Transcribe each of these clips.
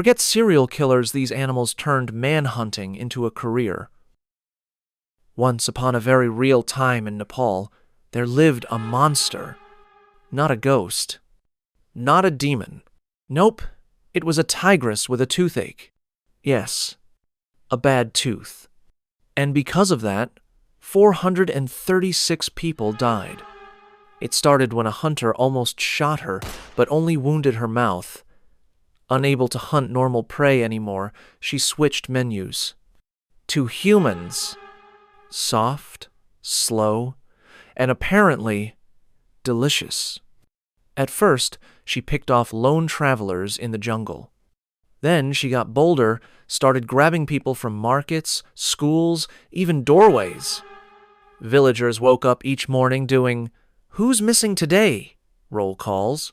Forget serial killers, these animals turned manhunting into a career. Once upon a very real time in Nepal, there lived a monster. Not a ghost. Not a demon. Nope, it was a tigress with a toothache. Yes, a bad tooth. And because of that, 436 people died. It started when a hunter almost shot her, but only wounded her mouth. Unable to hunt normal prey anymore, she switched menus. To humans. Soft, slow, and apparently delicious. At first, she picked off lone travelers in the jungle. Then she got bolder, started grabbing people from markets, schools, even doorways. Villagers woke up each morning doing, "Who's missing today?" roll calls.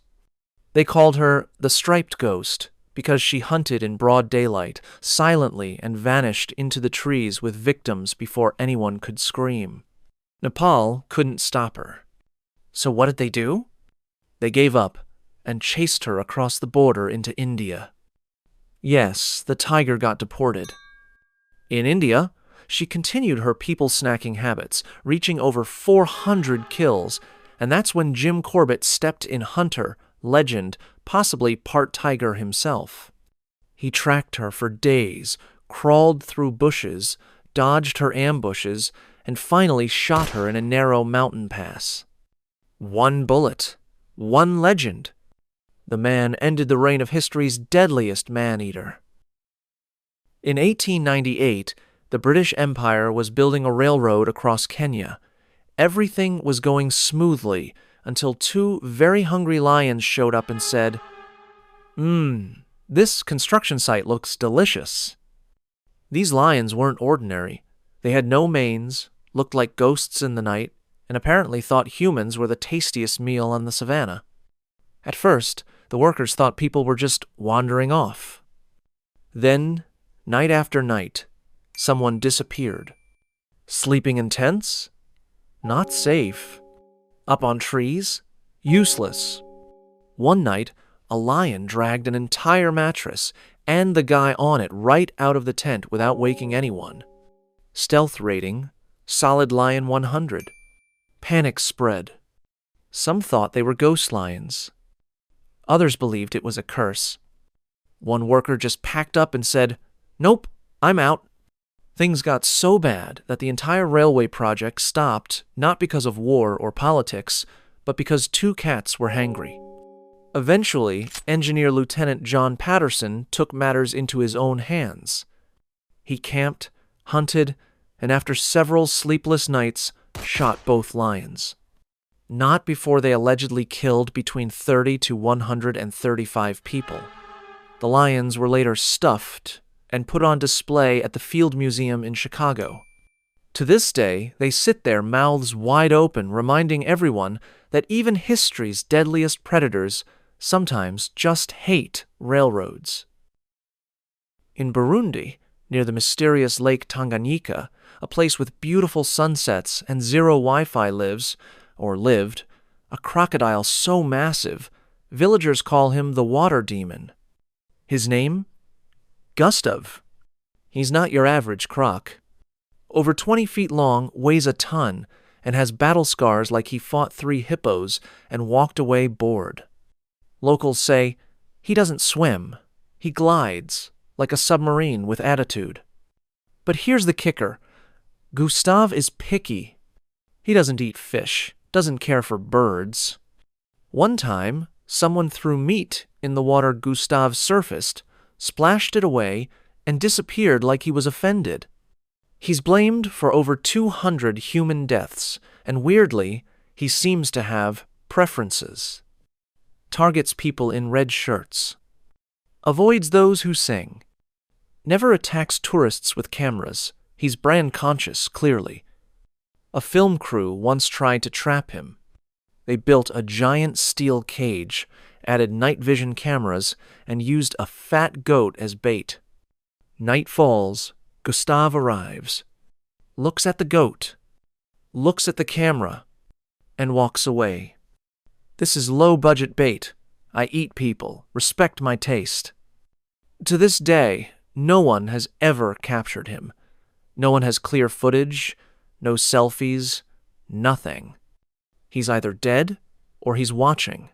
They called her the Striped Ghost because she hunted in broad daylight, silently, and vanished into the trees with victims before anyone could scream. Nepal couldn't stop her. So what did they do? They gave up and chased her across the border into India. Yes, the tiger got deported. In India, she continued her people-snacking habits, reaching over 400 kills, and that's when Jim Corbett stepped in hunter, legend, possibly part tiger himself. He tracked her for days, crawled through bushes, dodged her ambushes, and finally shot her in a narrow mountain pass. One bullet, one legend. The man ended the reign of history's deadliest man-eater. In 1898, the British Empire was building a railroad across Kenya. Everything was going smoothly until two very hungry lions showed up and said, This construction site looks delicious." These lions weren't ordinary. They had no manes, looked like ghosts in the night, and apparently thought humans were the tastiest meal on the savannah. At first, the workers thought people were just wandering off. Then, night after night, someone disappeared. Sleeping in tents? Not safe. Up on trees? Useless. One night, a lion dragged an entire mattress and the guy on it right out of the tent without waking anyone. Stealth rating, solid lion 100. Panic spread. Some thought they were ghost lions. Others believed it was a curse. One worker just packed up and said, "Nope, I'm out." Things got so bad that the entire railway project stopped, not because of war or politics, but because two cats were hangry. Eventually, Engineer Lieutenant John Patterson took matters into his own hands. He camped, hunted, and after several sleepless nights, shot both lions. Not before they allegedly killed between 30 to 135 people. The lions were later stuffed and put on display at the Field Museum in Chicago. To this day, they sit there mouths wide open, reminding everyone that even history's deadliest predators sometimes just hate railroads. In Burundi, near the mysterious Lake Tanganyika, a place with beautiful sunsets and zero Wi-Fi lived, a crocodile so massive, villagers call him the water demon. His name? GUSTAVE. He's not your average croc. Over 20 feet long, weighs a ton, and has battle scars like he fought 3 hippos and walked away bored. Locals say, he doesn't swim. He glides, like a submarine with attitude. But here's the kicker. GUSTAVE is picky. He doesn't eat fish, doesn't care for birds. One time, someone threw meat in the water GUSTAVE surfaced, splashed it away, and disappeared like he was offended. He's blamed for over 200 human deaths, and weirdly, he seems to have preferences. Targets people in red shirts. Avoids those who sing. Never attacks tourists with cameras. He's brand conscious, clearly. A film crew once tried to trap him. They built a giant steel cage, added night vision cameras, and used a fat goat as bait. Night falls, GUSTAVE arrives, looks at the goat, looks at the camera, and walks away. This is low-budget bait. I eat people. Respect my taste. To this day, no one has ever captured him. No one has clear footage, no selfies, nothing. He's either dead or he's watching.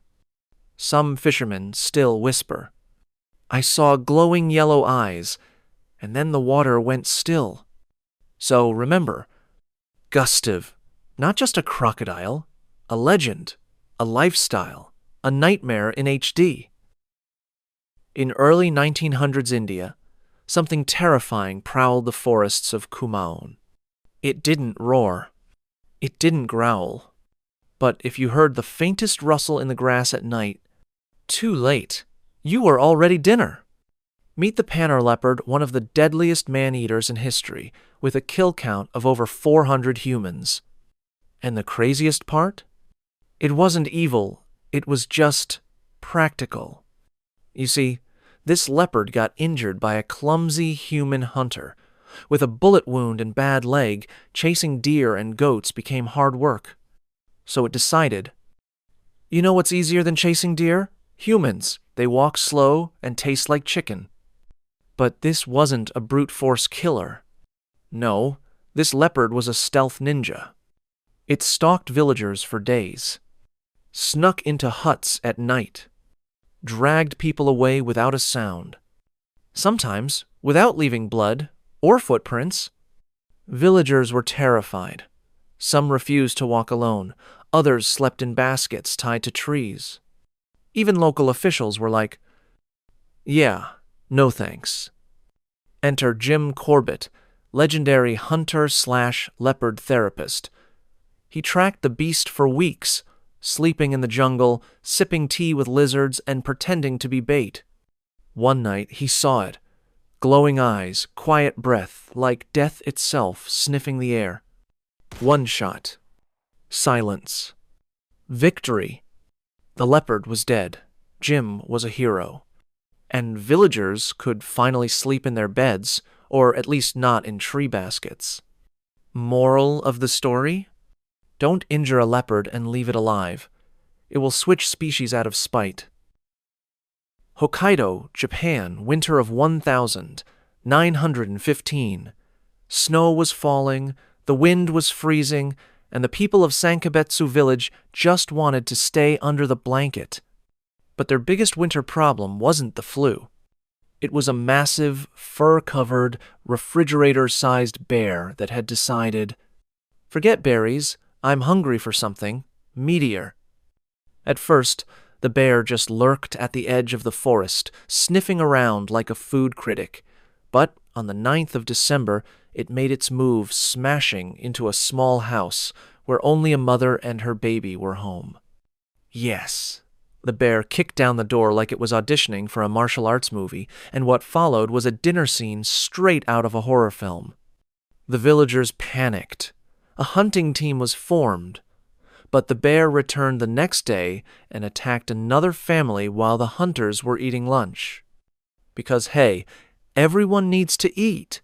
Some fishermen still whisper, "I saw glowing yellow eyes, and then the water went still." So remember, GUSTAVE, not just a crocodile, a legend, a lifestyle, a nightmare in HD. In early 1900s India, something terrifying prowled the forests of Kumaon. It didn't roar. It didn't growl. But if you heard the faintest rustle in the grass at night, too late. You were already dinner. Meet the panther leopard, one of the deadliest man-eaters in history, with a kill count of over 400 humans. And the craziest part? It wasn't evil, it was just practical. You see, this leopard got injured by a clumsy human hunter. With a bullet wound and bad leg, chasing deer and goats became hard work. So it decided, you know what's easier than chasing deer? Humans. They walk slow and taste like chicken. But this wasn't a brute force killer. No, this leopard was a stealth ninja. It stalked villagers for days, snuck into huts at night, dragged people away without a sound, sometimes without leaving blood or footprints. Villagers were terrified. Some refused to walk alone. Others slept in baskets tied to trees. Even local officials were like, "Yeah, no thanks." Enter Jim Corbett, legendary hunter/leopard therapist. He tracked the beast for weeks, sleeping in the jungle, sipping tea with lizards, and pretending to be bait. One night he saw it. Glowing eyes, quiet breath, like death itself sniffing the air. One shot. Silence. Victory. The leopard was dead. Jim was a hero. And villagers could finally sleep in their beds, or at least not in tree baskets. Moral of the story? Don't injure a leopard and leave it alive. It will switch species out of spite. Hokkaido, Japan, winter of 1915. Snow was falling, the wind was freezing, and the people of Sankabetsu village just wanted to stay under the blanket. But their biggest winter problem wasn't the flu. It was a massive, fur-covered, refrigerator-sized bear that had decided, "Forget berries, I'm hungry for something, meatier." At first, the bear just lurked at the edge of the forest, sniffing around like a food critic. But on the 9th of December, it made its move, smashing into a small house where only a mother and her baby were home. Yes. The bear kicked down the door like it was auditioning for a martial arts movie, and what followed was a dinner scene straight out of a horror film. The villagers panicked. A hunting team was formed, but the bear returned the next day and attacked another family while the hunters were eating lunch. Because, hey, everyone needs to eat,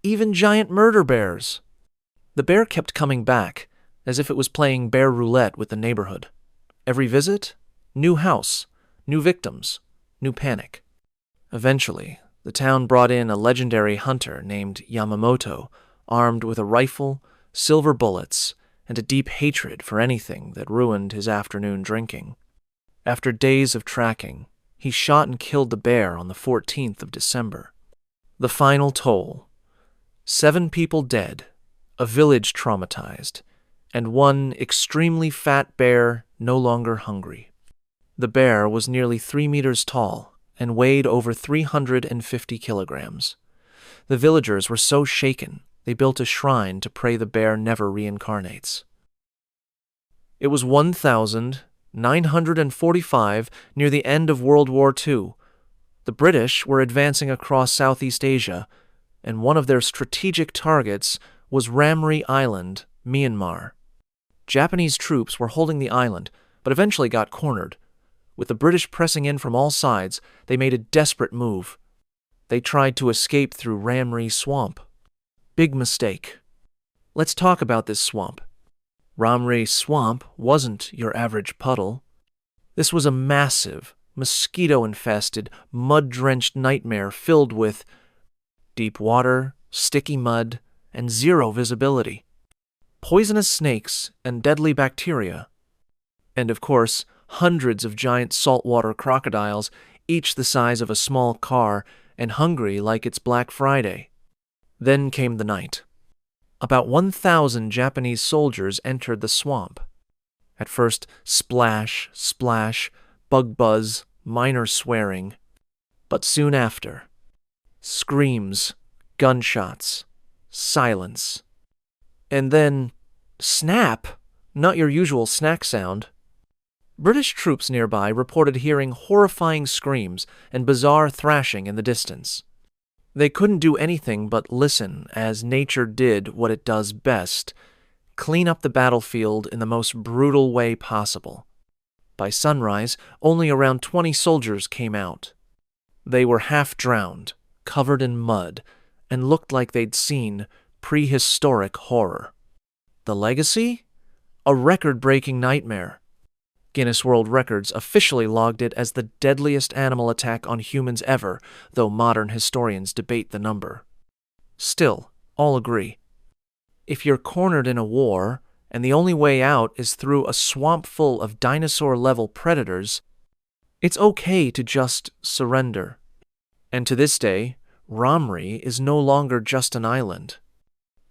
even giant murder bears. The bear kept coming back, as if it was playing bear roulette with the neighborhood. Every visit, new house, new victims, new panic. Eventually, the town brought in a legendary hunter named Yamamoto, armed with a rifle, silver bullets, and a deep hatred for anything that ruined his afternoon drinking. After days of tracking, he shot and killed the bear on the 14th of December. The final toll: 7 people dead, a village traumatized, and one extremely fat bear no longer hungry. The bear was nearly 3 meters tall and weighed over 350 kilograms. The villagers were so shaken, they built a shrine to pray the bear never reincarnates. It was 1945, near the end of World War II. The British were advancing across Southeast Asia, and one of their strategic targets was Ramree Island, Myanmar. Japanese troops were holding the island, but eventually got cornered. With the British pressing in from all sides, they made a desperate move. They tried to escape through Ramree Swamp. Big mistake. Let's talk about this swamp. Ramree Swamp wasn't your average puddle. This was a massive, mosquito-infested, mud-drenched nightmare filled with deep water, sticky mud, and zero visibility, poisonous snakes and deadly bacteria, and of course, hundreds of giant saltwater crocodiles, each the size of a small car and hungry like it's Black Friday. Then came the night. About 1,000 Japanese soldiers entered the swamp. At first, splash, splash, bug buzz, minor swearing. But soon after, screams, gunshots, silence. And then, snap! Not your usual snack sound. British troops nearby reported hearing horrifying screams and bizarre thrashing in the distance. They couldn't do anything but listen as nature did what it does best: clean up the battlefield in the most brutal way possible. By sunrise, only around 20 soldiers came out. They were half drowned, covered in mud, and looked like they'd seen prehistoric horror. The legacy? A record-breaking nightmare. Guinness World Records officially logged it as the deadliest animal attack on humans ever, though modern historians debate the number. Still, all agree. If you're cornered in a war, and the only way out is through a swamp full of dinosaur-level predators, it's okay to just surrender. And to this day, Ramree is no longer just an island.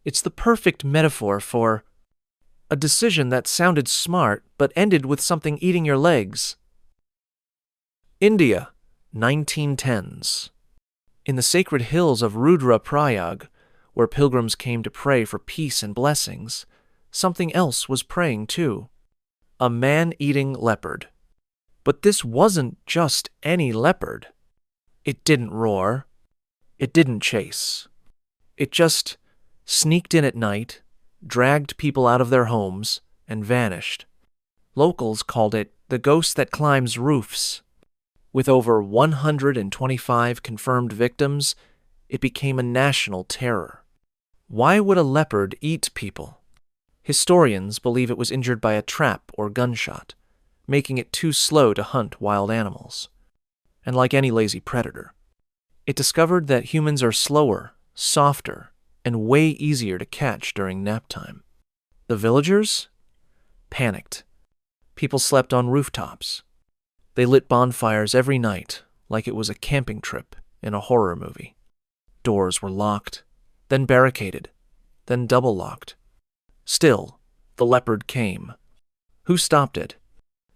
It's the perfect metaphor for a decision that sounded smart but ended with something eating your legs. India, 1910s. In the sacred hills of Rudraprayag, where pilgrims came to pray for peace and blessings, something else was praying too. A man-eating leopard. But this wasn't just any leopard. It didn't roar. It didn't chase. It just sneaked in at night, dragged people out of their homes, and vanished. Locals called it the ghost that climbs roofs. With over 125 confirmed victims, it became a national terror. Why would a leopard eat people? Historians believe it was injured by a trap or gunshot, making it too slow to hunt wild animals. And like any lazy predator, it discovered that humans are slower, softer, and way easier to catch during nap time. The villagers panicked. People slept on rooftops. They lit bonfires every night like it was a camping trip in a horror movie. Doors were locked, then barricaded, then double-locked. Still, the leopard came. Who stopped it?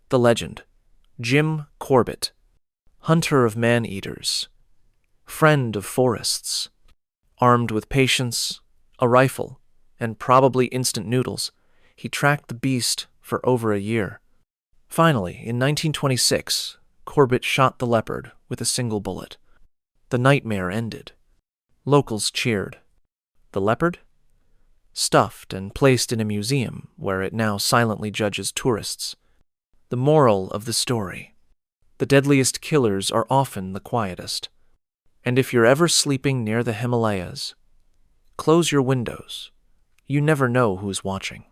The legend, Jim Corbett, hunter of man-eaters, friend of forests. Armed with patience, a rifle, and probably instant noodles, he tracked the beast for over a year. Finally, in 1926, Corbett shot the leopard with a single bullet. The nightmare ended. Locals cheered. The leopard? Stuffed and placed in a museum where it now silently judges tourists. The moral of the story: the deadliest killers are often the quietest. And if you're ever sleeping near the Himalayas, close your windows. You never know who's watching.